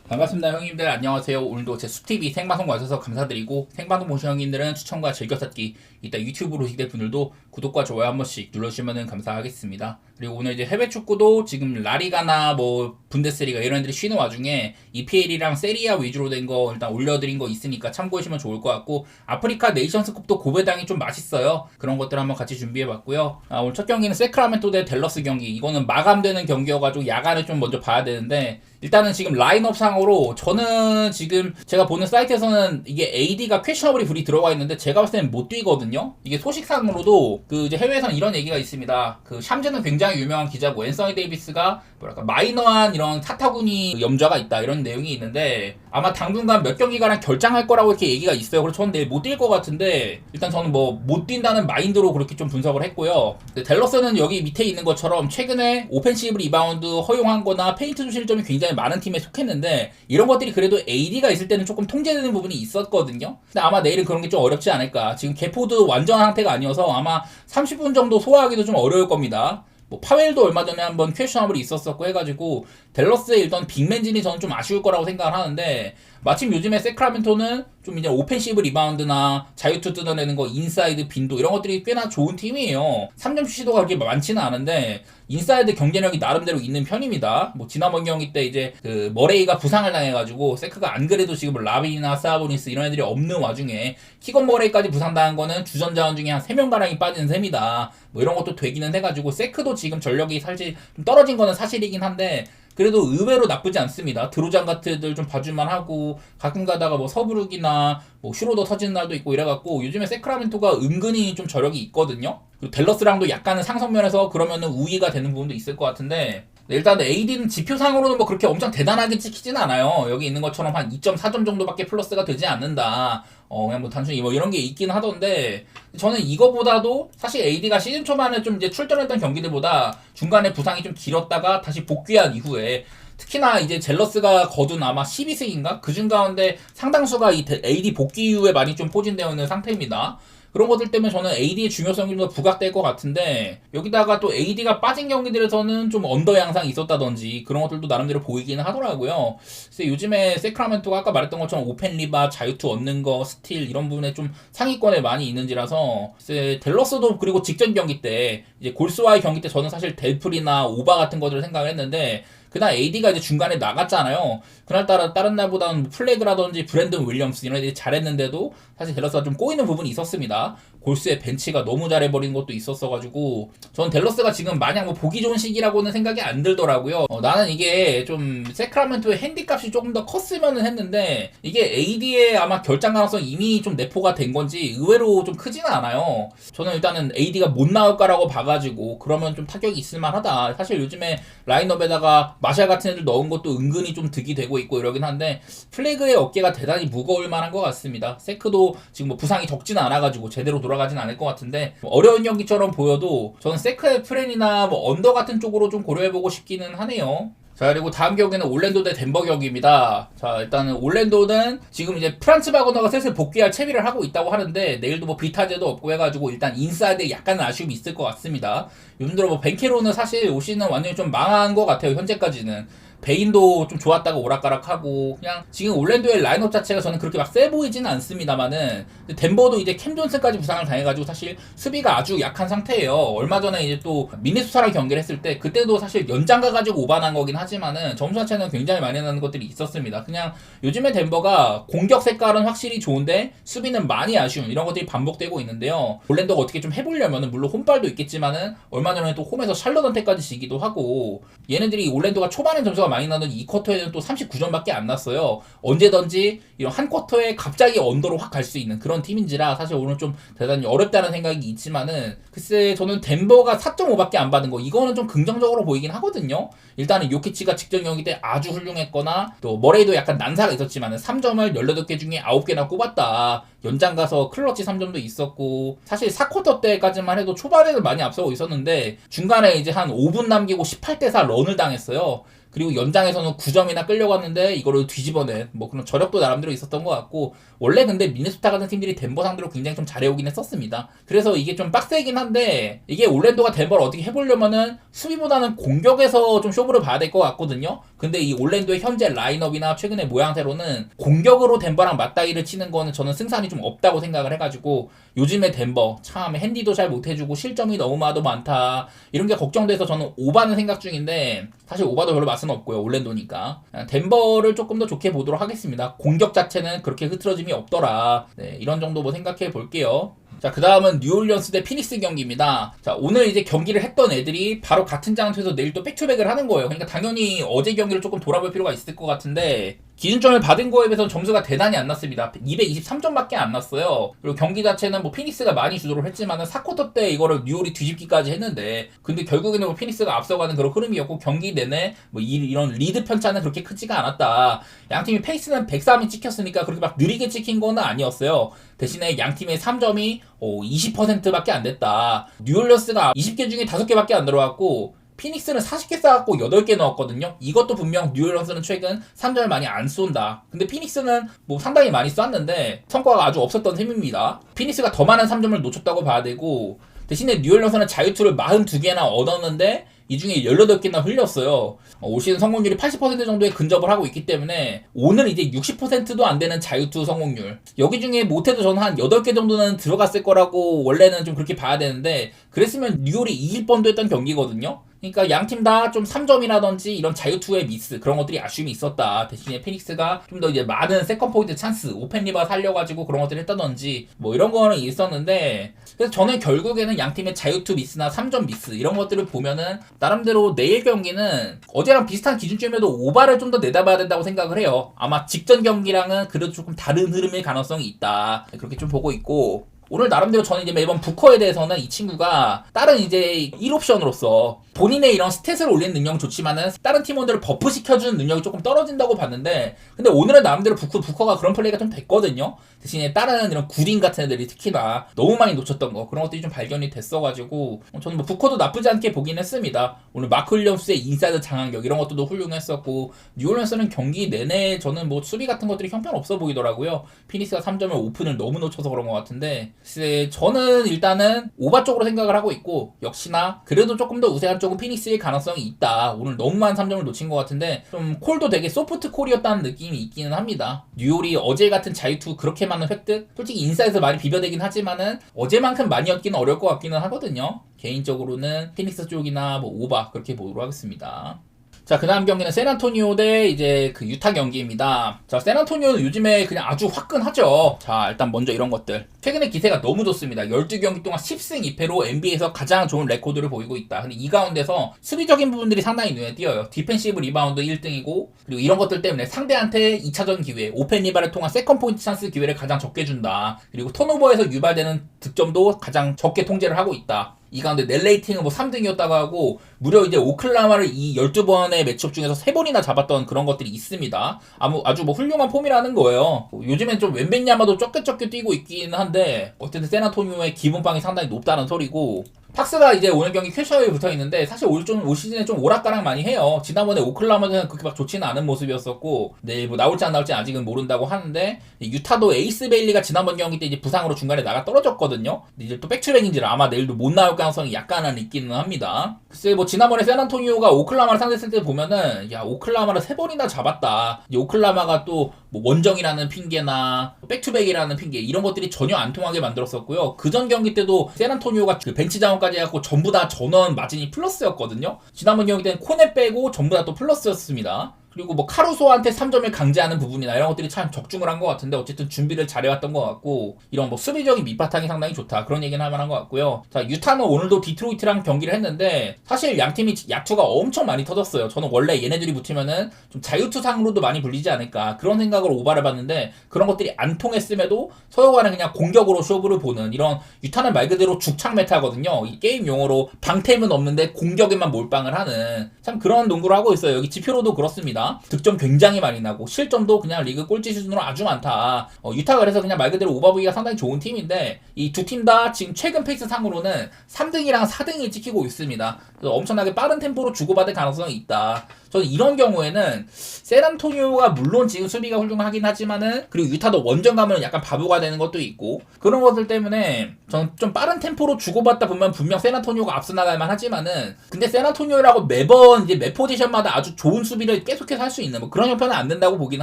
반갑습니다 형님들, 안녕하세요. 오늘도 제 숲TV 생방송 와주셔서 감사드리고, 생방송 보신 형님들은 추천과 즐겨찾기, 이따 유튜브로 오시게 될 분들도 구독과 좋아요 한 번씩 눌러주시면 감사하겠습니다. 그리고 오늘 이제 해외 축구도 지금 라리가나 뭐 분데스리가 이런 애들이 쉬는 와중에 EPL이랑 세리아 위주로 된 거 일단 올려드린 거 있으니까 참고하시면 좋을 것 같고, 아프리카 네이션스컵도 고배당이 좀 맛있어요. 그런 것들 한번 같이 준비해봤고요. 오늘 첫 경기는 세크라멘토 대 댈러스 경기, 이거는 마감되는 경기여가지고 야간을 좀 먼저 봐야 되는데, 일단은 지금 라인업 상으로 저는 지금 제가 보는 사이트에서는 이게 AD가 퀘셔너블이 불이 들어가 있는데 제가 봤을 때는 못 뛰거든요. 이게 소식상으로도 그 이제 해외에서는 이런 얘기가 있습니다. 그 샴즈는 굉장히 유명한 기자고 앤서니 데이비스가 뭐랄까 마이너한 이런 타타구니 염좌가 있다 이런 내용이 있는데, 아마 당분간 몇 경기가량 결장할 거라고 이렇게 얘기가 있어요. 그래서 저는 내일 못 뛸 것 같은데, 일단 저는 뭐 못 뛴다는 마인드로 그렇게 좀 분석을 했고요. 댈러스는 여기 밑에 있는 것처럼 최근에 오펜시브 리바운드 허용한 거나 페인트 실점이 굉장히 많은 팀에 속했는데, 이런 것들이 그래도 AD가 있을 때는 조금 통제되는 부분이 있었거든요. 근데 아마 내일은 그런 게 좀 어렵지 않을까. 지금 개포드 완전한 상태가 아니어서 아마 30분 정도 소화하기도 좀 어려울 겁니다. 뭐 파웰도 얼마 전에 한번 퀘셔너블이 있었었고 해가지고 댈러스의 일단 빅맨진이 저는 좀 아쉬울 거라고 생각을 하는데, 마침 요즘에 세크라멘토는 좀 이제 오펜시브 리바운드나 자유투 뜯어내는 거, 인사이드 빈도 이런 것들이 꽤나 좋은 팀이에요. 3점 시도가 그렇게 많지는 않은데 인사이드 경쟁력이 나름대로 있는 편입니다. 뭐 지난번 경기 때 이제 그 머레이가 부상을 당해가지고 세크가 안 그래도 지금 라빈이나 사보니스 이런 애들이 없는 와중에 키건 머레이까지 부상당한 거는 주전 자원 중에 한 3명가량이 빠진 셈이다. 뭐 이런 것도 되기는 해가지고 세크도 지금 전력이 사실 좀 떨어진 거는 사실이긴 한데, 그래도 의외로 나쁘지 않습니다. 드로잔 같은 애들 좀 봐줄만 하고, 가끔 가다가 뭐 서브룩이나 뭐 슈로더 터지는 날도 있고 이래갖고 요즘에 세크라멘토가 은근히 좀 저력이 있거든요. 그리고 댈러스랑도 약간은 상성면에서 그러면은 우위가 되는 부분도 있을 것 같은데, 일단 AD는 지표상으로는 뭐 그렇게 엄청 대단하게 찍히진 않아요. 여기 있는 것처럼 한 2.4점 정도밖에 플러스가 되지 않는다. 그냥 뭐 단순히 뭐 이런 게 있긴 하던데, 저는 이거보다도 사실 AD가 시즌 초반에 좀 이제 출전했던 경기들보다 중간에 부상이 좀 길었다가 다시 복귀한 이후에, 특히나 이제 젤러스가 거둔 아마 12승인가? 그중 가운데 상당수가 이 AD 복귀 이후에 많이 좀 포진되어 있는 상태입니다. 그런 것들 때문에 저는 AD의 중요성이 좀 더 부각될 것 같은데, 여기다가 또 AD가 빠진 경기들에서는 좀 언더 양상이 있었다든지 그런 것들도 나름대로 보이기는 하더라고요. 그래서 요즘에 세크라멘토가 아까 말했던 것처럼 오펜 리바, 자유투 얻는 거, 스틸 이런 부분에 좀 상위권에 많이 있는지라서, 댈러스도 그리고 직전 경기 때 이제 골스와의 경기 때 저는 사실 델프리나 오바 같은 것들을 생각을 했는데, 그날 AD가 이제 중간에 나갔잖아요. 그날따라 다른 날보다는 플래그라든지 브랜든 윌리엄스 이런 애들이 잘했는데도 사실 댈러스가 좀 꼬이는 부분이 있었습니다. 골스의 벤치가 너무 잘해버린 것도 있었어가지고, 전 댈러스가 지금 마냥 뭐 보기 좋은 시기라고는 생각이 안 들더라고요. 나는 이게 좀 세크라멘토의 핸디값이 조금 더 컸으면은 했는데, 이게 AD의 아마 결장 가능성 이미 좀 내포가 된 건지 의외로 좀 크지는 않아요. 저는 일단은 AD가 못 나올까라고 봐가지고 그러면 좀 타격이 있을만하다. 사실 요즘에 라인업에다가 마샬 같은 애들 넣은 것도 은근히 좀 득이 되고 있고 이러긴 한데, 플래그의 어깨가 대단히 무거울 만한 것 같습니다. 세크도 지금 뭐 부상이 적지는 않아가지고 제대로 돌아가진 않을 것 같은데, 어려운 경기처럼 보여도 저는 세크의 프렌이나 뭐 언더 같은 쪽으로 좀 고려해보고 싶기는 하네요. 자, 그리고 다음 경기는 올랜도 대 덴버 경기입니다. 자, 일단은 올랜도는 지금 이제 프란츠 바그너가 슬슬 복귀할 채비를 하고 있다고 하는데, 내일도 뭐 비타제도 없고 해가지고 일단 인사이드에 약간은 아쉬움이 있을 것 같습니다. 요즘 들어 뭐 벤케로는 사실 올 시즌 완전히 좀 망한 것 같아요, 현재까지는. 베인도 좀 좋았다가 오락가락하고, 그냥 지금 올랜도의 라인업 자체가 저는 그렇게 막 세 보이지는 않습니다만은, 덴버도 이제 캠 존슨까지 부상을 당해가지고 사실 수비가 아주 약한 상태예요. 얼마 전에 이제 또 미네소타랑 경기를 했을 때 그때도 사실 연장 가가지고 오반한 거긴 하지만은 점수 자체는 굉장히 많이 나는 것들이 있었습니다. 그냥 요즘에 덴버가 공격 색깔은 확실히 좋은데 수비는 많이 아쉬운 이런 것들이 반복되고 있는데요. 올랜도가 어떻게 좀 해보려면은 물론 홈발도 있겠지만은 얼마 전에 또 홈에서 샬럿한테까지 지기도 하고, 얘네들이 올랜도가 초반에 점수가 많이 나는 이 쿼터에는 또 39점밖에 안 났어요. 언제든지 이런 한 쿼터에 갑자기 언더로 확 갈 수 있는 그런 팀인지라 사실 오늘 좀 대단히 어렵다는 생각이 있지만은, 글쎄 저는 덴버가 4.5밖에 안 받은 거 이거는 좀 긍정적으로 보이긴 하거든요. 일단은 요키치가 직전 경기 때 아주 훌륭했거나, 또 머레이도 약간 난사가 있었지만은 3점을 18개 중에 9개나 꼽았다. 연장 가서 클러치 3점도 있었고, 사실 4쿼터 때까지만 해도 초반에는 많이 앞서고 있었는데 중간에 이제 한 5분 남기고 18대4 런을 당했어요. 그리고 연장에서는 9점이나 끌려갔는데 이거를 뒤집어낸 뭐 그런 저력도 나름대로 있었던 것 같고, 원래 근데 미네소타 같은 팀들이 덴버 상대로 굉장히 좀 잘해오긴 했었습니다. 그래서 이게 좀 빡세긴 한데, 이게 올랜도가 덴버를 어떻게 해보려면은 수비보다는 공격에서 좀 쇼부를 봐야 될 것 같거든요. 근데 이 올랜도의 현재 라인업이나 최근의 모양새로는 공격으로 덴버랑 맞다이를 치는 거는 저는 승산이 좀 없다고 생각을 해가지고, 요즘에 덴버 참 핸디도 잘 못해주고 실점이 너무나도 많다 이런 게 걱정돼서 저는 오바는 생각 중인데, 사실 오바도 별로 맛은 없고요, 올랜도니까. 덴버를 조금 더 좋게 보도록 하겠습니다. 공격 자체는 그렇게 흐트러짐이 없더라. 네, 이런 정도 뭐 생각해 볼게요. 자, 그 다음은 뉴올리언스 대 피닉스 경기입니다. 자, 오늘 이제 경기를 했던 애들이 바로 같은 장소에서 내일 또 백투백을 하는 거예요. 그러니까 당연히 어제 경기를 조금 돌아볼 필요가 있을 것 같은데, 기준점을 받은 거에 비해서 점수가 대단히 안 났습니다. 223점밖에 안 났어요. 그리고 경기 자체는 뭐 피닉스가 많이 주도를 했지만은 4쿼터 때 이거를 뉴올이 뒤집기까지 했는데, 근데 결국에는 뭐 피닉스가 앞서가는 그런 흐름이었고, 경기 내내 뭐 이런 리드 편차는 그렇게 크지가 않았다. 양팀이 페이스는 103이 찍혔으니까 그렇게 막 느리게 찍힌 거는 아니었어요. 대신에 양팀의 3점이 20%밖에 안 됐다. 뉴올리언스가 20개 중에 5개밖에 안 들어왔고, 피닉스는 40개 쌓았고 8개 넣었거든요. 이것도 분명 뉴올리언스는 최근 3점을 많이 안 쏜다. 근데 피닉스는 뭐 상당히 많이 쐈는데 성과가 아주 없었던 셈입니다. 피닉스가 더 많은 3점을 놓쳤다고 봐야 되고, 대신에 뉴올리언스는 자유투를 42개나 얻었는데 이 중에 18개나 흘렸어요. 올 시즌 성공률이 80% 정도에 근접을 하고 있기 때문에 오늘 이제 60%도 안 되는 자유투 성공률. 여기 중에 못해도 저는 한 8개 정도는 들어갔을 거라고 원래는 좀 그렇게 봐야 되는데, 그랬으면 뉴올이 이길 뻔도 했던 경기거든요. 그러니까 양팀 다 좀 3점이라든지 이런 자유투의 미스, 그런 것들이 아쉬움이 있었다. 대신에 피닉스가 좀 더 이제 많은 세컨 포인트 찬스, 오펜 리바 살려가지고 그런 것들을 했다든지 뭐 이런 거는 있었는데, 그래서 저는 결국에는 양팀의 자유투 미스나 3점 미스 이런 것들을 보면은 나름대로 내일 경기는 어제랑 비슷한 기준점에도 오바를 좀 더 내다봐야 된다고 생각을 해요. 아마 직전 경기랑은 그래도 조금 다른 흐름일 가능성이 있다. 그렇게 좀 보고 있고, 오늘 나름대로 저는 이제 매번 부커에 대해서는 이 친구가 다른 이제 1옵션으로서 본인의 이런 스탯을 올리는 능력은 좋지만은 다른 팀원들을 버프 시켜주는 능력이 조금 떨어진다고 봤는데, 근데 오늘은 나름대로 부커가 그런 플레이가 좀 됐거든요. 대신에 다른 이런 구린 같은 애들이 특히나 너무 많이 놓쳤던 거, 그런 것들이 좀 발견이 됐어가지고 저는 뭐 부커도 나쁘지 않게 보긴 했습니다. 오늘 마크 윌리엄스의 인사이드 장악력 이런 것도 훌륭했었고, 뉴올리언스는 경기 내내 저는 뭐 수비 같은 것들이 형편없어 보이더라고요. 피닉스가 3점을 오픈을 너무 놓쳐서 그런 것 같은데, 글쎄 저는 일단은 오바 쪽으로 생각을 하고 있고, 역시나 그래도 조금 더 우세한 쪽은 피닉스일 가능성이 있다. 오늘 너무 많은 3점을 놓친 것 같은데 좀 콜도 되게 소프트 콜이었다는 느낌이 있기는 합니다. 뉴올이 어제 같은 자유투 그렇게 많은 획득, 솔직히 인사이드에서 많이 비벼대긴 하지만은 어제만큼 많이 얻기는 어려울 것 같기는 하거든요. 개인적으로는 피닉스 쪽이나 뭐 오바 그렇게 보도록 하겠습니다. 자, 그 다음 경기는 샌안토니오 대 이제 그 유타 경기입니다. 자, 샌안토니오는 요즘에 그냥 아주 화끈하죠. 자, 일단 먼저 이런 것들. 최근에 기세가 너무 좋습니다. 12경기 동안 10승 2패로 NBA에서 가장 좋은 레코드를 보이고 있다. 근데 이 가운데서 수비적인 부분들이 상당히 눈에 띄어요. 디펜시브 리바운드 1등이고, 그리고 이런 것들 때문에 상대한테 2차전 기회, 오펜 리바를 통한 세컨 포인트 찬스 기회를 가장 적게 준다. 그리고 턴오버에서 유발되는 득점도 가장 적게 통제를 하고 있다. 이 가운데 net 레이팅은 뭐 3등이었다고 하고, 무려 이제 오클라마를 이 12번의 매치업 중에서 3번이나 잡았던 그런 것들이 있습니다. 아주 뭐 훌륭한 폼이라는 거예요. 요즘엔 좀 웬벤야마도 쫓겨쫓겨 뛰고 있긴 한데, 어쨌든 샌안토니오의 기본빵이 상당히 높다는 소리고, 팍스가 이제 오늘 경기 퀘셔에 붙어 있는데, 사실 올 시즌에 좀 오락가락 많이 해요. 지난번에 오클라마는 그렇게 막 좋지는 않은 모습이었었고, 네, 뭐 나올지 안 나올지 아직은 모른다고 하는데, 유타도 에이스 베일리가 지난번 경기 때 이제 부상으로 중간에 나가 떨어졌거든요. 근데 이제 또 백투백인지라 아마 내일도 못 나올 가능성이 약간은 있기는 합니다. 글쎄 뭐 지난번에 샌안토니오가 오클라마를 상대했을 때 보면은, 야, 오클라마를 3번이나 잡았다. 이제 오클라마가 또 뭐 원정이라는 핑계나 백투백이라는 핑계 이런 것들이 전혀 안 통하게 만들었었고요. 그전 경기 때도 샌안토니오가 그 벤치 자원까지 해갖고 전부 다 전원 마진이 플러스였거든요. 지난번 경기 때는 코네 빼고 전부 다 또 플러스였습니다. 그리고 뭐 카루소한테 3점을 강제하는 부분이나 이런 것들이 참 적중을 한 것 같은데, 어쨌든 준비를 잘해왔던 것 같고, 이런 뭐 수비적인 밑바탕이 상당히 좋다 그런 얘기는 할 만한 것 같고요. 자, 유타는 오늘도 디트로이트랑 경기를 했는데 사실 양팀이 야투가 엄청 많이 터졌어요. 저는 원래 얘네들이 붙으면은 좀 자유투상으로도 많이 불리지 않을까 그런 생각으로 오바를 봤는데, 그런 것들이 안 통했음에도 서로 간에 그냥 공격으로 쇼부를 보는, 이런 유타는 말 그대로 죽창 메타거든요. 이 게임 용어로 방템은 없는데 공격에만 몰빵을 하는 참 그런 농구를 하고 있어요. 여기 지표로도 그렇습니다. 득점 굉장히 많이 나고 실점도 그냥 리그 꼴찌 수준으로 아주 많다. 유타가 그래서 그냥 말 그대로 오버보기가 상당히 좋은 팀인데, 이 두 팀 다 지금 최근 페이스 상으로는 3등이랑 4등이 찍히고 있습니다. 그래서 엄청나게 빠른 템포로 주고받을 가능성이 있다. 저는 이런 경우에는 샌안토니오가 물론 지금 수비가 훌륭하긴 하지만은 그리고 유타도 원정 가면 약간 바보가 되는 것도 있고 그런 것들 때문에 저는 좀 빠른 템포로 주고받다 보면 분명 샌안토니오가 앞서 나갈만 하지만은 근데 샌안토니오라고 매번 이제 매 포지션마다 아주 좋은 수비를 계속해서 할 수 있는 뭐 그런 형편은 안 된다고 보긴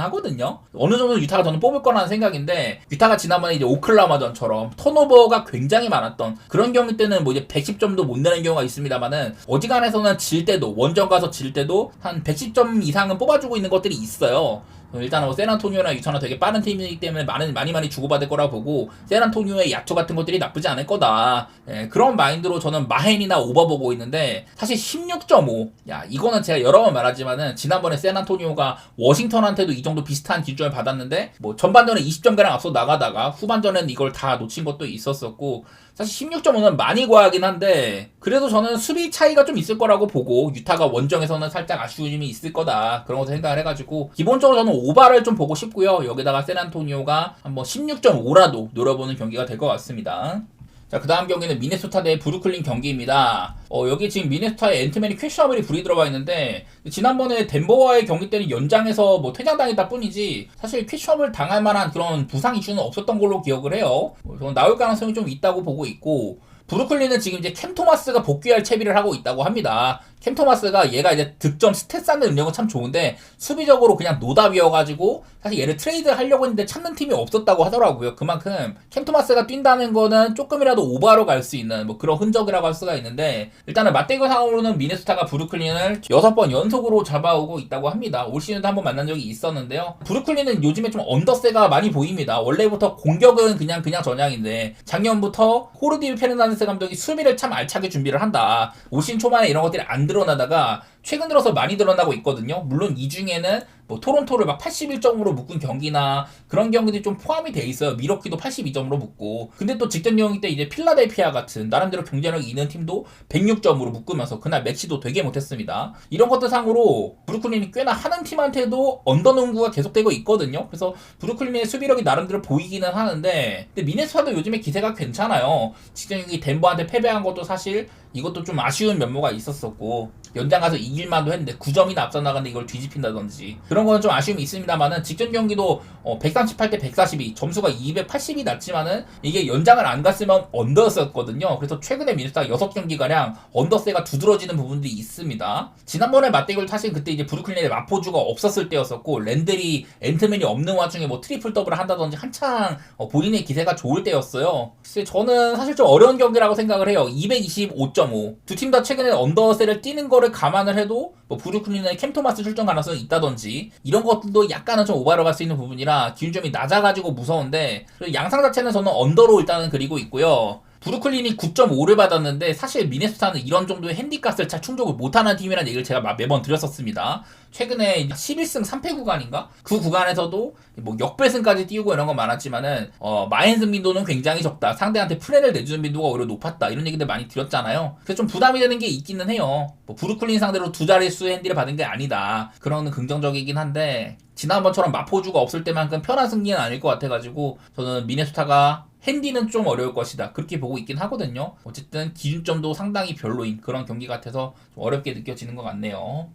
하거든요. 어느 정도 유타가 저는 뽑을 거라는 생각인데 유타가 지난번에 이제 오클라호마전처럼 턴오버가 굉장히 많았던 그런 경기 때는 뭐 이제 110점도 못 내는 경우가 있습니다만은 어지간해서는 질 때도 원정 가서 질 때도 한 110점 이상은 뽑아주고 있는 것들이 있어요. 일단은 뭐 샌안토니오나 유타나 되게 빠른 팀이기 때문에 많이 주고받을 거라 보고 샌안토니오의 야투 같은 것들이 나쁘지 않을 거다. 예, 그런 마인드로 저는 마헨이나 오버 보고 있는데 사실 16.5 야 이거는 제가 여러 번 말하지만은 지난번에 샌안토니오가 워싱턴한테도 이 정도 비슷한 기준을 받았는데 뭐 전반전에 20점가량 앞서 나가다가 후반전에는 이걸 다 놓친 것도 있었었고 사실 16.5는 많이 과하긴 한데 그래도 저는 수비 차이가 좀 있을 거라고 보고 유타가 원정에서는 살짝 아쉬움이 있을 거다 그런 것도 생각을 해가지고 기본적으로 저는 오바를 좀 보고 싶고요. 여기다가 샌안토니오가 한번 16.5라도 노려보는 경기가 될 것 같습니다. 자, 그 다음 경기는 미네소타 대 브루클린 경기입니다. 여기 지금 미네소타에 앤트맨이 퀘셔너블이 불이 들어가 있는데 지난번에 덴버와의 경기 때는 연장에서 뭐 퇴장당했다 뿐이지 사실 퀘셔너블 당할 만한 그런 부상 이슈는 없었던 걸로 기억을 해요. 나올 가능성이 좀 있다고 보고 있고 브루클린은 지금 이제 캠 토마스가 복귀할 채비를 하고 있다고 합니다. 캠 토마스가 얘가 이제 득점 스탯 쌓는 능력은 참 좋은데 수비적으로 그냥 노답이어가지고 사실 얘를 트레이드 하려고 했는데 찾는 팀이 없었다고 하더라고요. 그만큼 캠 토마스가 뛴다는 거는 조금이라도 오버로 갈 수 있는 뭐 그런 흔적이라고 할 수가 있는데 일단은 맞대결 상황으로는 미네소타가 브루클린을 6번 연속으로 잡아오고 있다고 합니다. 올 시즌도 한번 만난 적이 있었는데요. 브루클린은 요즘에 좀 언더세가 많이 보입니다. 원래부터 공격은 그냥 전향인데 작년부터 호르디 페르난데스 감독이 수비를 참 알차게 준비를 한다. 올 시즌 초반에 이런 것들이 안 드러나다가 최근 들어서 많이 드러나고 있거든요. 물론 이 중에는 뭐 토론토를 막 81점으로 묶은 경기나 그런 경기들이 좀 포함이 돼 있어요. 미러키도 82점으로 묶고. 근데 또 직전 경기 때 이제 필라델피아 같은 나름대로 경쟁력이 있는 팀도 106점으로 묶으면서 그날 매치도 되게 못했습니다. 이런 것들 상으로 브루클린이 꽤나 하는 팀한테도 언더농구가 계속되고 있거든요. 그래서 브루클린의 수비력이 나름대로 보이기는 하는데 근데 미네소타도 요즘에 기세가 괜찮아요. 직전 경기 덴버한테 패배한 것도 사실 이것도 좀 아쉬운 면모가 있었었고 연장 가서 이길만도 했는데 9점이나 앞서 나갔는데 이걸 뒤집힌다든지 그런 거는 좀 아쉬움이 있습니다만은 직전 경기도 138대 142 점수가 280이 났지만은 이게 연장을 안 갔으면 언더였었거든요. 그래서 최근에 미네소타가 6경기가량 언더세가 두드러지는 부분들이 있습니다. 지난번에 맞대결 사실 그때 이제 브루클린의 마포주가 없었을 때였었고 랜들이 앤트맨이 없는 와중에 뭐 트리플 더블을 한다든지 한창 본인의 기세가 좋을 때였어요. 글쎄 저는 사실 좀 어려운 경기라고 생각을 해요. 225.5 두 팀 다 최근에 언더세를 뛰는 거를 감안을 해도 뭐 브루클린의 캠 토마스 출전 가능성이 있다든지 이런 것들도 약간은 좀 오바로 갈 수 있는 부분이라 기준점이 낮아가지고 무서운데 양상 자체는 저는 언더로 일단은 그리고 있고요. 브루클린이 9.5를 받았는데 사실 미네소타는 이런 정도의 핸디값을 잘 충족을 못하는 팀이라는 얘기를 제가 매번 드렸었습니다. 최근에 11승 3패 구간인가? 그 구간에서도 뭐 역배승까지 띄우고 이런 건 많았지만은 마헨승 빈도는 굉장히 적다. 상대한테 프레를 내주는 빈도가 오히려 높았다. 이런 얘기들 많이 드렸잖아요. 그래서 좀 부담이 되는 게 있기는 해요. 뭐 브루클린 상대로 두 자릿수의 핸디를 받은 게 아니다. 그런 긍정적이긴 한데 지난번처럼 마포주가 없을 때만큼 편한 승리는 아닐 것 같아가지고 저는 미네소타가 핸디는 좀 어려울 것이다. 그렇게 보고 있긴 하거든요. 어쨌든 기준점도 상당히 별로인 그런 경기 같아서 좀 어렵게 느껴지는 것 같네요.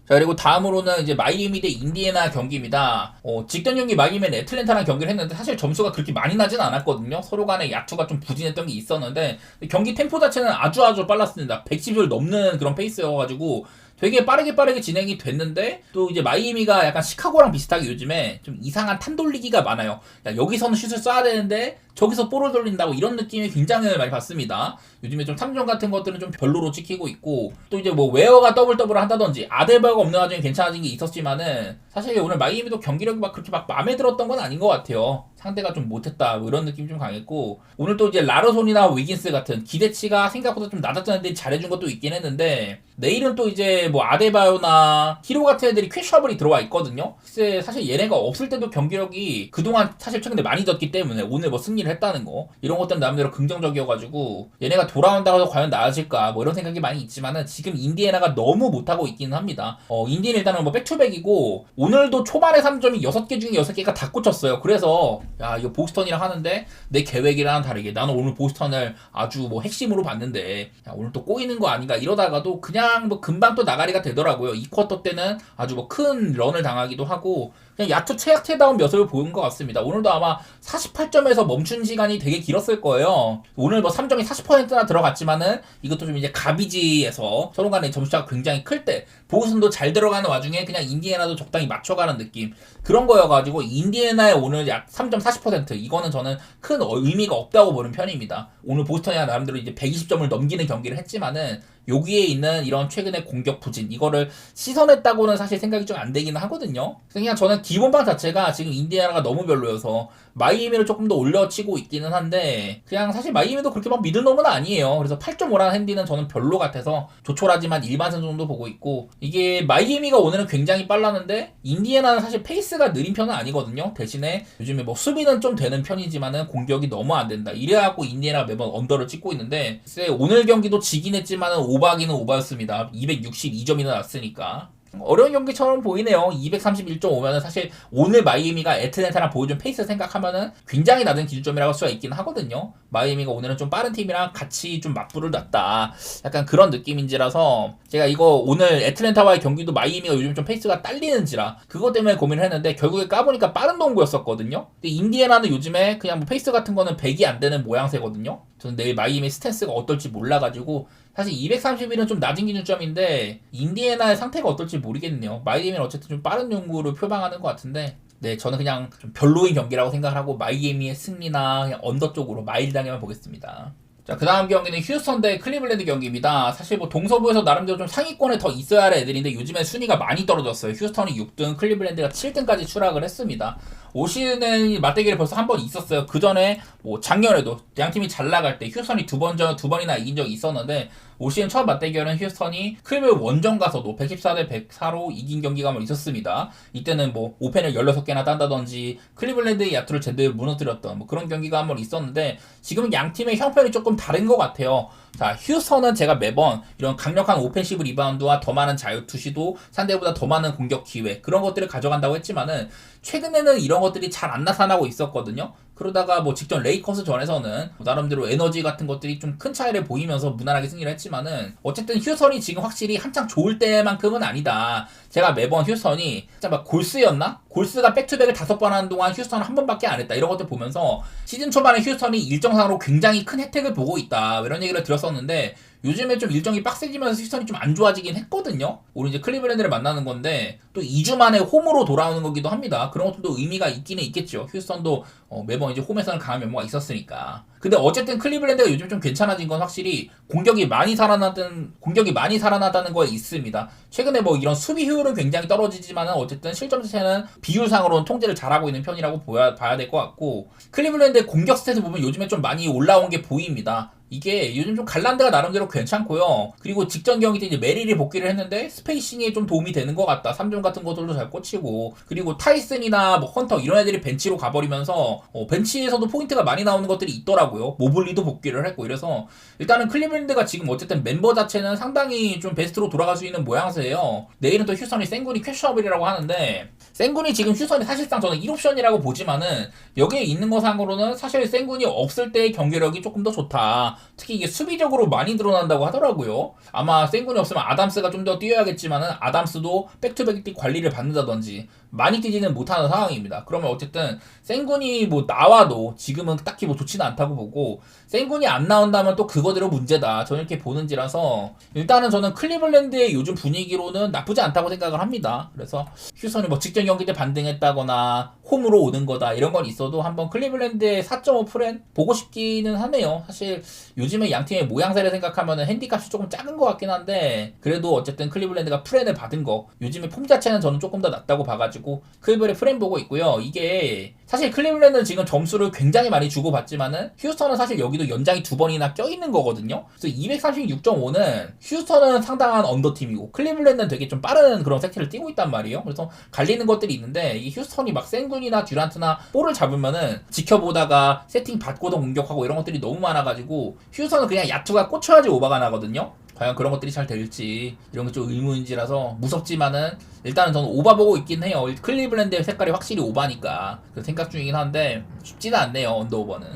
자, 그리고 다음으로는 이제 마이애미 대 인디애나 경기입니다. 직전 경기 마이애미는 애틀랜타랑 경기를 했는데 사실 점수가 그렇게 많이 나진 않았거든요. 서로 간에 야투가 좀 부진했던 게 있었는데 경기 템포 자체는 아주 빨랐습니다. 110을 넘는 그런 페이스여가지고 되게 빠르게 진행이 됐는데 또 이제 마이애미가 약간 시카고랑 비슷하게 요즘에 좀 이상한 탄 돌리기가 많아요. 야, 여기서는 슛을 쏴야 되는데 저기서 볼을 돌린다고 이런 느낌이 굉장히 많이 받습니다. 요즘에 좀 3점 같은 것들은 좀 별로로 찍히고 있고 또 이제 뭐 웨어가 더블을 한다든지 아데바요가 없는 와중에 괜찮아진 게 있었지만은 사실 오늘 마이애미도 경기력이 막 그렇게 막 마음에 들었던 건 아닌 것 같아요. 상대가 좀 못했다 뭐 이런 느낌이 좀 강했고 오늘 또 이제 라르손이나 위긴스 같은 기대치가 생각보다 좀 낮았던 애들이 잘해준 것도 있긴 했는데 내일은 또 이제 뭐 아데바요나 히로 같은 애들이 퀘셔블이 들어와 있거든요. 글쎄 사실 얘네가 없을 때도 경기력이 그동안 사실 최근에 많이 졌기 때문에 오늘 뭐 승리를 했다는 거 이런 것들은 나름대로 긍정적이어가지고 얘네가 돌아온다고 해서 과연 나아질까 뭐 이런 생각이 많이 있지만은 지금 인디애나가 너무 못하고 있기는 합니다. 인디애나 일단은 뭐 백투백이고 오늘도 초반에 3점이 6개 중에 6개가 다 꽂혔어요. 그래서 야 이거 보스턴이랑 하는데 내 계획이랑 다르게 나는 오늘 보스턴을 아주 뭐 핵심으로 봤는데 야, 오늘 또 꼬이는 거 아닌가 이러다가도 그냥 뭐 금방 또 나가리가 되더라고요. 2쿼터 때는 아주 뭐 큰 런을 당하기도 하고 그냥 야투 최악체다운 모습을 보인 것 같습니다. 오늘도 아마 48점에서 멈춘 시간이 되게 길었을 거예요. 오늘 뭐 3점이 40%나 들어갔지만은 이것도 좀 이제 가비지에서 서로 간의 점수차가 굉장히 클 때 보스턴도 잘 들어가는 와중에 그냥 인디애나도 적당히 맞춰가는 느낌 그런 거여가지고 인디애나의 오늘 약 3점 40% 이거는 저는 큰 의미가 없다고 보는 편입니다. 오늘 보스턴이 나름대로 이제 120점을 넘기는 경기를 했지만은 여기에 있는 이런 최근의 공격 부진 이거를 씻어냈다고는 사실 생각이 좀 안 되기는 하거든요. 그냥 저는 기본방 자체가 지금 인디애나가 너무 별로여서 마이애미를 조금 더 올려치고 있기는 한데 그냥 사실 마이애미도 그렇게 막 믿을 놈은 아니에요. 그래서 8.5라는 핸디는 저는 별로 같아서 조촐하지만 일반선 정도 보고 있고 이게 마이애미가 오늘은 굉장히 빨랐는데 인디애나는 사실 페이스가 느린 편은 아니거든요. 대신에 요즘에 뭐 수비는 좀 되는 편이지만은 공격이 너무 안 된다. 이래갖고 인디애나가 매번 언더를 찍고 있는데 글쎄 오늘 경기도 지긴 했지만은 오바기는 오바였습니다. 262점이나 났으니까 어려운 경기처럼 보이네요. 231.5면은 사실 오늘 마이애미가 애틀랜타랑 보여준 페이스 생각하면은 굉장히 낮은 기준점이라고 할 수가 있긴 하거든요. 마이애미가 오늘은 좀 빠른 팀이랑 같이 좀 맞불을 놨다. 약간 그런 느낌인지라서 제가 이거 오늘 애틀랜타와의 경기도 마이애미가 요즘 좀 페이스가 딸리는지라 그것 때문에 고민을 했는데 결국에 까보니까 빠른 농구였었거든요. 근데 인디애나는 요즘에 그냥 뭐 페이스 같은 거는 100이 안 되는 모양새거든요. 저는 내일 마이애미 스탠스가 어떨지 몰라가지고 사실 231은 좀 낮은 기준점인데 인디애나의 상태가 어떨지 모르겠네요. 마이애미는 어쨌든 좀 빠른 농구를 표방하는 것 같은데 네 저는 그냥 좀 별로인 경기라고 생각을 하고 마이애미의 승리나 그냥 언더 쪽으로 마일당에만 보겠습니다. 자, 그 다음 경기는 휴스턴 대 클리블랜드 경기입니다. 사실 뭐 동서부에서 나름대로 좀 상위권에 더 있어야 할 애들인데 요즘에 순위가 많이 떨어졌어요. 휴스턴이 6등, 클리블랜드가 7등까지 추락을 했습니다. 올 시즌에 맞대결이 벌써 한 번 있었어요. 그 전에 뭐 작년에도 양 팀이 잘 나갈 때 휴스턴이 두 번이나 이긴 적이 있었는데 올 시즌 첫 맞대결은 휴스턴이 클리블랜드 원정 가서도 114대 104로 이긴 경기가 한번 있었습니다. 이때는 뭐 오펜을 16개나 딴다든지 클리블랜드의 야투를 제대로 무너뜨렸던 뭐 그런 경기가 한번 있었는데 지금은 양 팀의 형편이 조금 다른 것 같아요. 자, 휴스턴은 제가 매번 이런 강력한 오펜시브 리바운드와 더 많은 자유투 시도, 상대보다 더 많은 공격 기회 그런 것들을 가져간다고 했지만은 최근에는 이런 것들이 잘 안 나타나고 있었거든요. 그러다가 뭐 직전 레이커스 전에서는 나름대로 에너지 같은 것들이 좀 큰 차이를 보이면서 무난하게 승리를 했지만은 어쨌든 휴스턴이 지금 확실히 한창 좋을 때만큼은 아니다. 제가 매번 휴스턴이 진짜 막 골스였나? 골스가 백투백을 5번 하는 동안 휴스턴은 한 번밖에 안 했다. 이런 것들 보면서 시즌 초반에 휴스턴이 일정상으로 굉장히 큰 혜택을 보고 있다. 이런 얘기를 들었었는데 요즘에 좀 일정이 빡세지면서 휴스턴이 좀 안 좋아지긴 했거든요. 우리 이제 클리블랜드를 만나는 건데 또 2주 만에 홈으로 돌아오는 거기도 합니다. 그런 것도 의미가 있기는 있겠죠. 휴스턴도 매번 이제 홈에서는 강한 면모가 있었으니까. 근데 어쨌든 클리블랜드가 요즘 좀 괜찮아진 건 확실히 공격이 많이 살아나다는 거에 있습니다. 최근에 뭐 이런 수비 효율은 굉장히 떨어지지만은 어쨌든 실점 자체는 비율상으로는 통제를 잘하고 있는 편이라고 봐야 될 것 같고 클리블랜드의 공격 스탯을 보면 요즘에 좀 많이 올라온 게 보입니다. 이게 요즘 좀 갈란드가 나름대로 괜찮고요. 그리고 직전 경기 때 이제 메릴이 복귀를 했는데 스페이싱에 좀 도움이 되는 것 같다. 3점 같은 것들도 잘 꽂히고 그리고 타이슨이나 뭐 헌터 이런 애들이 벤치로 가버리면서 벤치에서도 포인트가 많이 나오는 것들이 있더라고요. 모블리도 복귀를 했고 이래서 일단은 클리블랜드가 지금 어쨌든 멤버 자체는 상당히 좀 베스트로 돌아갈 수 있는 모양새예요. 내일은 또 휴스턴이 생군이 퀘셔업이라고 하는데 생군이 지금 휴스턴이 사실상 저는 1옵션이라고 보지만은 여기에 있는 것상으로는 사실 생군이 없을 때의 경기력이 조금 더 좋다. 특히 이게 수비적으로 많이 드러난다고 하더라고요. 아마 생군이 없으면 아담스가 좀 더 뛰어야겠지만은 아담스도 백투백 관리를 받는다든지 많이 뛰지는 못하는 상황입니다. 그러면 어쨌든 생군이 뭐 나와도 지금은 딱히 뭐 좋지는 않다고 보고 생군이 안 나온다면 또 그거대로 문제다. 저는 이렇게 보는지라서 일단은 저는 클리블랜드의 요즘 분위기로는 나쁘지 않다고 생각을 합니다. 그래서 휴스턴이 뭐 직전 경기 때 반등했다거나 홈으로 오는 거다 이런 건 있어도 한번 클리블랜드의 4.5 프렌 보고 싶기는 하네요. 사실 요즘에 양 팀의 모양새를 생각하면은 핸디값이 조금 작은 것 같긴 한데 그래도 어쨌든 클리블랜드가 프렌을 받은 거 요즘에 폼 자체는 저는 조금 더 낫다고 봐가지고 클리블의 프렌 보고 있고요. 이게 사실 클리블랜드는 지금 점수를 굉장히 많이 주고받지만은 휴스턴은 사실 여기도 연장이 2번이나 껴있는 거거든요. 그래서 236.5는 휴스턴은 상당한 언더팀이고 클리블랜드는 되게 좀 빠른 그런 세트를 띄고 있단 말이에요. 그래서 갈리는 것들이 있는데 이 휴스턴이 막 생군이나 듀란트나 볼을 잡으면은 지켜보다가 세팅 받고도 공격하고 이런 것들이 너무 많아가지고 휴스턴은 그냥 야투가 꽂혀야지 오버가 나거든요. 과연 그런 것들이 잘 될지 이런 게 좀 의문인지라서 무섭지만은 일단은 저는 오바 보고 있긴 해요. 클리블랜드의 색깔이 확실히 오바니까 그 생각 중이긴 한데 쉽지는 않네요. 언더오버는.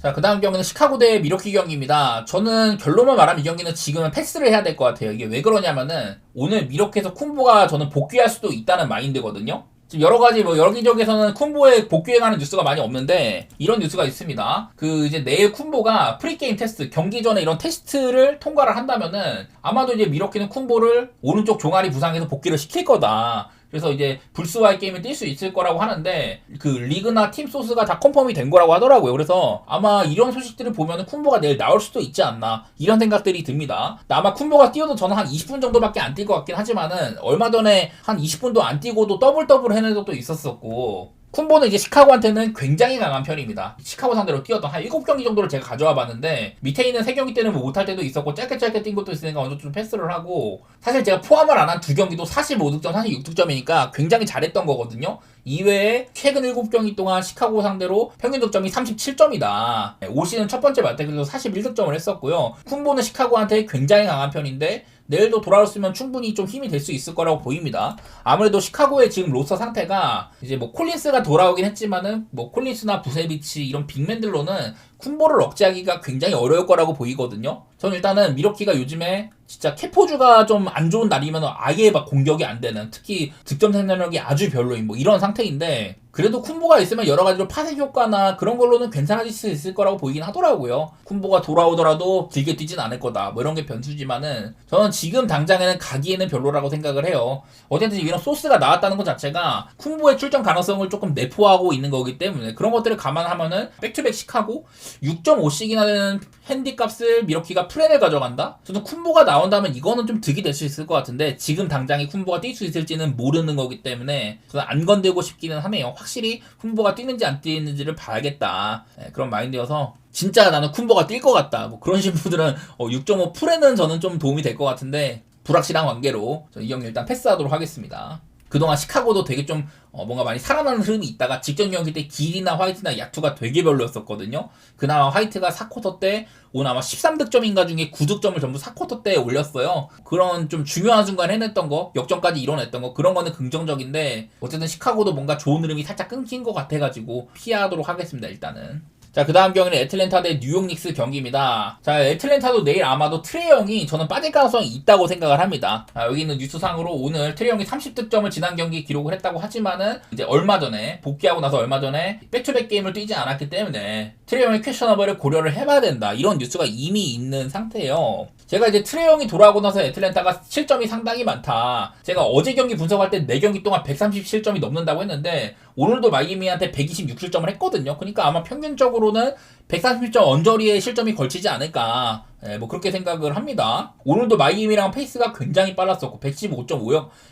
자, 그 다음 경기는 시카고 대 미러키 경기입니다. 저는 결론만 말하면 이 경기는 지금은 패스를 해야 될 것 같아요. 이게 왜 그러냐면은 오늘 미러키에서 쿤보가 저는 복귀할 수도 있다는 마인드거든요. 지금 여러 가지 여기저기에서는 쿤보에 복귀해가는 뉴스가 많이 없는데 이런 뉴스가 있습니다. 그 이제 내일 쿤보가 프리게임 테스트 경기 전에 이런 테스트를 통과를 한다면은 아마도 이제 미러키는 쿤보를 오른쪽 종아리 부상에서 복귀를 시킬 거다. 그래서 이제 불스와의 게임을 뛸 수 있을 거라고 하는데 그 리그나 팀 소스가 다 컨펌이 된 거라고 하더라고요. 그래서 아마 이런 소식들을 보면은 쿤보가 내일 나올 수도 있지 않나 이런 생각들이 듭니다. 아마 쿤보가 뛰어도 저는 한 20분 정도밖에 안 뛸 것 같긴 하지만은 얼마 전에 한 20분도 안 뛰고도 더블 해낸 적도 있었었고 쿤보는 이제 시카고한테는 굉장히 강한 편입니다. 시카고 상대로 뛰었던 한 7경기 정도를 제가 가져와 봤는데 밑에 있는 3경기 때는 뭐 못할 때도 있었고 짧게 뛴 것도 있으니까 어느 정도 좀 패스를 하고 사실 제가 포함을 안 한 2경기도 45득점, 46득점이니까 굉장히 잘했던 거거든요. 이외에 최근 7경기 동안 시카고 상대로 평균 득점이 37점이다. 올 시즌 첫 번째 맞대결에서 41득점을 했었고요. 쿤보는 시카고한테 굉장히 강한 편인데 내일도 돌아왔으면 충분히 좀 힘이 될 수 있을 거라고 보입니다. 아무래도 시카고의 지금 로스터 상태가 이제 뭐 콜린스가 돌아오긴 했지만은 뭐 콜린스나 부세비치 이런 빅맨들로는 쿤보를 억제하기가 굉장히 어려울 거라고 보이거든요. 저는 일단은 미러키가 요즘에 진짜 캐포주가 좀 안 좋은 날이면 아예 막 공격이 안 되는 특히 득점 생산력이 아주 별로인 뭐 이런 상태인데 그래도 쿤보가 있으면 여러 가지로 파생 효과나 그런 걸로는 괜찮아질 수 있을 거라고 보이긴 하더라고요. 쿤보가 돌아오더라도 길게 뛰진 않을 거다. 뭐 이런 게 변수지만은 저는 지금 당장에는 가기에는 별로라고 생각을 해요. 어쨌든 이런 소스가 나왔다는 것 자체가 쿤보의 출전 가능성을 조금 내포하고 있는 거기 때문에 그런 것들을 감안하면은 백투백 시카고 6.5씩이나 되는 핸디값을 미러키가 프렌을 가져간다? 저는 쿤보가 나온다면 이거는 좀 득이 될 수 있을 것 같은데 지금 당장에 쿤보가 뛸 수 있을지는 모르는 거기 때문에 저는 안 건들고 싶기는 하네요. 확실히 쿤보가 뛰는지 안 뛰는지를 봐야겠다. 네, 그런 마인드여서 진짜 나는 쿤보가 뛸 것 같다. 뭐 그런 신분들은 6.5 프레는 저는 좀 도움이 될 것 같은데 불확실한 관계로 이 경기 일단 패스하도록 하겠습니다. 그동안 시카고도 되게 좀 뭔가 많이 살아나는 흐름이 있다가 직전 경기 때 길이나 화이트나 야투가 되게 별로였었거든요. 그나마 화이트가 4쿼터 때 오늘 아마 13득점인가 중에 9득점을 전부 4쿼터 때 올렸어요. 그런 좀 중요한 순간 해냈던 거, 역전까지 이뤄냈던 거 그런 거는 긍정적인데 어쨌든 시카고도 뭔가 좋은 흐름이 살짝 끊긴 것 같아가지고 피하도록 하겠습니다. 일단은. 자, 그 다음 경기는 애틀랜타 대 뉴욕 닉스 경기입니다. 자, 애틀랜타도 내일 아마도 트레이 형이 저는 빠질 가능성이 있다고 생각을 합니다. 자, 여기 있는 뉴스상으로 오늘 트레이 형이 30득점을 지난 경기에 기록을 했다고 하지만은 이제 얼마 전에 복귀하고 나서 얼마 전에 백투백 게임을 뛰지 않았기 때문에 트레이 형의 퀘셔너블을 고려를 해봐야 된다. 이런 뉴스가 이미 있는 상태예요. 제가 이제 트레이 형이 돌아오고 나서 애틀랜타가 실점이 상당히 많다. 제가 어제 경기 분석할 때 4경기 동안 130실점이 넘는다고 했는데 오늘도 마이애미한테 126실점을 했거든요. 그러니까 아마 평균적으로는 130점 언저리에 실점이 걸치지 않을까. 뭐 그렇게 생각을 합니다. 오늘도 마이애미랑 페이스가 굉장히 빨랐었고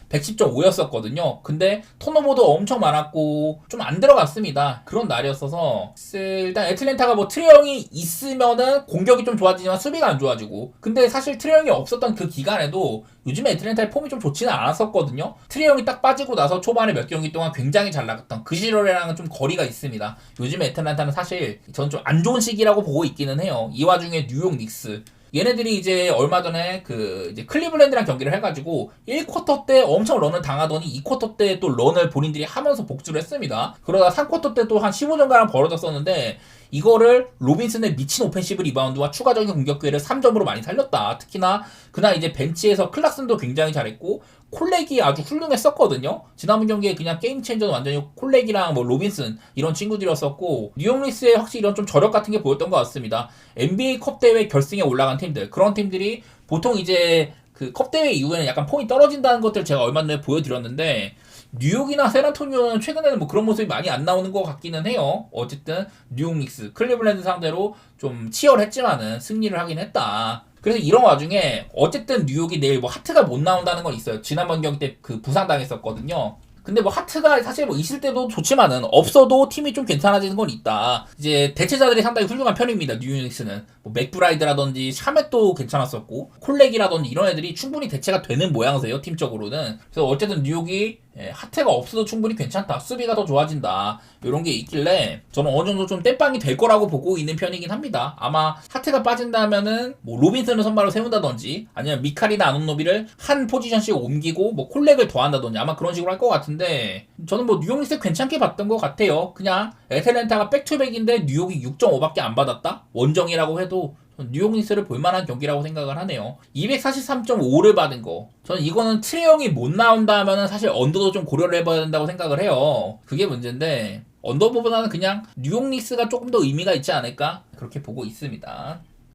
110.5였었거든요. 근데 턴오버도 엄청 많았고 좀 안 들어갔습니다. 그런 날이었어서 일단 애틀랜타가 뭐 트레이 형이 있으면은 공격이 좀 좋아지지만 수비가 안 좋아지고 근데 사실 트레이 형이 없었던 그 기간에도 요즘에 애틀랜타의 폼이 좀 좋지는 않았었거든요. 트레이 형이 딱 빠지고 나서 초반에 몇 경기 동안 굉장히 잘 나갔던 그 시절이랑은 좀 거리가 있습니다. 요즘에 애틀랜타는 사실 저는 좀 안 좋은 시기라고 보고 있기는 해요. 이 와중에 뉴욕 닉스 얘네들이 이제 얼마 전에 이제 클리블랜드랑 경기를 해가지고 1쿼터 때 엄청 런을 당하더니 2쿼터 때 또 런을 본인들이 하면서 복수를 했습니다. 그러다 3쿼터 때 또 한 15점가량 벌어졌었는데 이거를 로빈슨의 미친 오펜시브 리바운드와 추가적인 공격 기회를 3점으로 많이 살렸다. 특히나 그날 이제 벤치에서 클락슨도 굉장히 잘했고 콜렉이 아주 훌륭했었거든요. 지난번 경기에 그냥 게임 체인저는 완전히 콜렉이랑 뭐 로빈슨 이런 친구들이었었고 뉴욕 리스의 확실히 이런 좀 저력 같은 게 보였던 것 같습니다. NBA 컵 대회 결승에 올라간 팀들 그런 팀들이 보통 이제 그 컵 대회 이후에는 약간 폼이 떨어진다는 것들 제가 얼마 전에 보여드렸는데 뉴욕이나 샌안토니오는 최근에는 뭐 그런 모습이 많이 안 나오는 것 같기는 해요. 어쨌든 뉴욕 닉스, 클리블랜드 상대로 좀 치열했지만은 승리를 하긴 했다. 그래서 이런 와중에 어쨌든 뉴욕이 내일 뭐 하트가 못 나온다는 건 있어요. 지난번 경기 때 그 부상당했었거든요. 근데 뭐 하트가 사실 뭐 있을 때도 좋지만은 없어도 팀이 좀 괜찮아지는 건 있다. 이제 대체자들이 상당히 훌륭한 편입니다. 뉴닉스는 뭐 맥브라이드라든지 샤멧도 괜찮았었고 콜렉이라든지 이런 애들이 충분히 대체가 되는 모양새예요. 팀적으로는. 그래서 어쨌든 뉴욕이 하태가 없어도 충분히 괜찮다. 수비가 더 좋아진다. 이런 게 있길래 저는 어느 정도 좀 땜빵이 될 거라고 보고 있는 편이긴 합니다. 아마 하태가 빠진다면은 뭐 로빈슨을 선발로 세운다든지 아니면 미칼이나 아논노비를 한 포지션씩 옮기고 뭐 콜렉을 더한다든지 아마 그런 식으로 할 것 같은데 저는 뭐 뉴욕 닉스 괜찮게 봤던 것 같아요. 그냥 애틀랜타가 백투백인데 뉴욕이 6.5밖에 안 받았다? 원정이라고 해도 뉴욕 닉스를 볼만한 경기라고 생각을 하네요. 243.5를 받은 거. 저는 이거는 트레이형이 못 나온다 하면은 사실 언더도 좀 고려를 해봐야 된다고 생각을 해요. 그게 문제인데 언더보다는 그냥 뉴욕 닉스가 조금 더 의미가 있지 않을까? 그렇게 보고 있습니다.